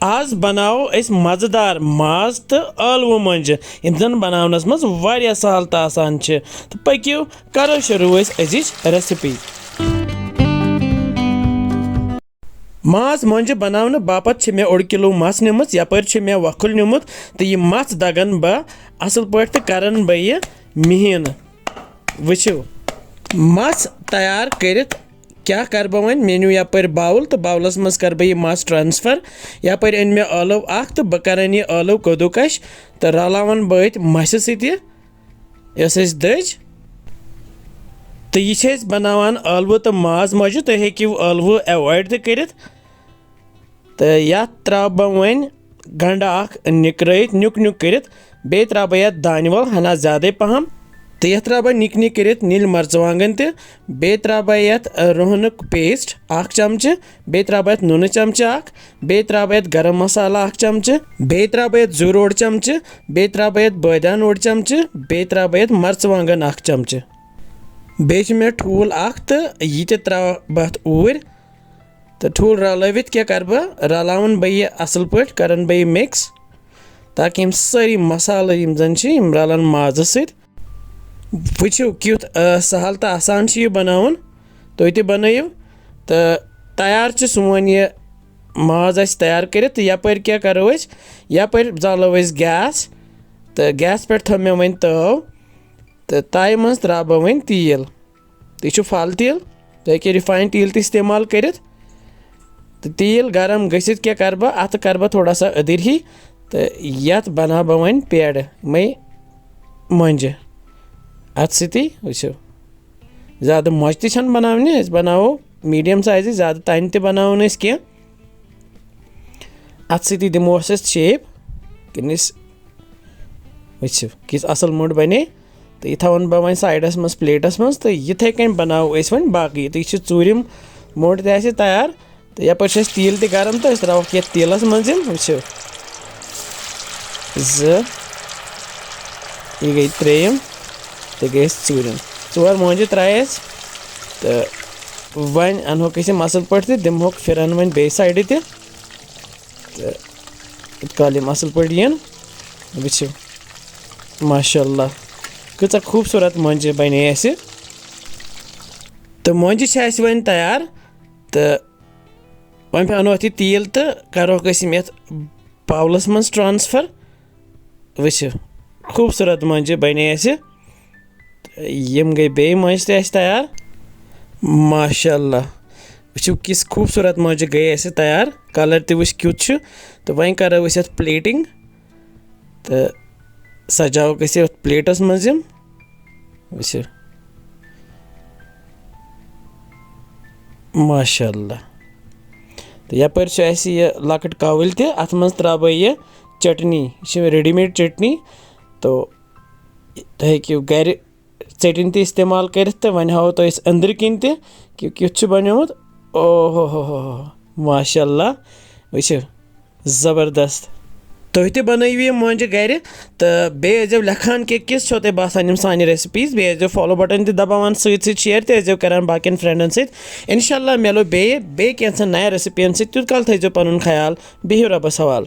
आज बनाओ अस मज़ेदार माज तो ٲلوٕ मोंجہِ यम जन बनावनस मज वारिया सहल तो आसान छ तो पकियो करो शुरू अजिच रेसिपी। माज मोंजि बनावने बापत छ मे 1 किलो मस निमुत यपर छ मे वखुल निमुत तो यह मस दगन बह असल पट तो करन बह यह मिहीन। वुचो मस तैयार करित क्या कर बह वन मे न्यू यपर बाउल तो बाउलस मज कर बह यह मस ट्रांसफर यपर अन मे ٲلوٕ अख तो बह करन यह ٲلوٕ कदुकश तो रलावन बह मसि सति यस दज तो यह बनावान ٲلوٕ तो माज मोंजि तुम हेकिव ٲلوٕ एवॉइड तो करित तो यत त्रा बह वन गंडा अख निकरत न्युक न्युक करित बे त्रा बह यत दानि वल हना ज्यादा पहम तो यह त्रा बह निक निक करित नील मर्चवांगन ते बे त्रा बह यत रोहनुक पेस्ट 1 चमचे बे त्रा बह यत नून चमचे 1 बे त्रा बह यत गरम मसाला 1 चमचे बे त्रा बह यत जूर 1 चमचे बे त्रा बह यत बदान 1 चमचे बे त्रा बह यत मर्चवांगन 1 चमचे बे मे ठूल 1 तो यह त्रा बह ऊर तो ठूल रलवित क्या कर बह रलावन बह यह असल पट करन बह मिक्स ताकि यम सारी मसाला यम जन यम रलन माज सत। वुचो क्युत सहल तो आसान यह बनावन तुम ते बनइव तो तैयार सोन यह माज तैयार कर तो यपर क्या करो यपर जालो गैस तो गैस पे थो मे वन तव तो ताय मज त्रा बह वन तेल तो यह फल तेल तुम हेकिव रिफाइंड तेल तो इस्तेमाल कर तो तेल गरम गसित क्या कर बह अत कर बह थोड़ा सा अदर ही तो यत बना बह वन पेड़ मई मोंजि अत सती वुचो ज़्यादा मोज तो बनावनी बनावो मीडियम साइज ज़्यादा तन तो बनावन कह अत सती दिमो शेप किस वुचो किस असल मोड बने तो यह थवन बह वन साइडस मज प्लेटस मज तो यथे कन बनावो वन बाकी तो यह चूरिम मोड तैयार तैयार तो यपर तेल तो गरम तो त्रो क्या तेलस मज वुचो यह गई त्रेयम तो गई चूरिम 4 मोंजि त्रायस तो वन अनहोक असल पे दिमहोक फिरन वन बे साइड तो काल असल पे यन वुचो माशाअल्लाह कचा खूबसूरत मोंजि बने तो मोंजि वन तैयार तो वन पे अनो यह तेल तो करोक यत बाउलस मज ट्रांसफर वुचो खूबसूरत मोंजि बने यम गई बे मोंजि तो तैयार माशाअल्लाह वुचो किस खूबसूरत मोंजि गई तैयार कलर तो वुच क्युत तो वन करो यत प्लेटिंग तो सजाओ प्लेटस मज वुचो माशाअल्लाह तो यपर यह लकट कावल तो अत मज त्रा बह यह चटनी यह रेडीमेड चटनी तो तुम हेकिव गर चटन तो इस्तेमाल कर तो वन हाव तो अंदर किन तो क्युत बनियोमुत ओहो हो माशाअल्लाह वुचो ज़बरदस्त तुम ते बनइव यह मोंजि गर तो बे लेखान किस छो तुम बासान सान रेसिपीज बे फॉलो बटन तो दबावान सत शेयर तो करान बाकियन फ्रेंडन सत इंशाल्लाह मिलो बे कैंसन नया रेसिपियन सत तुत काल थो पन ख्याल बिहिव रबस हवाल।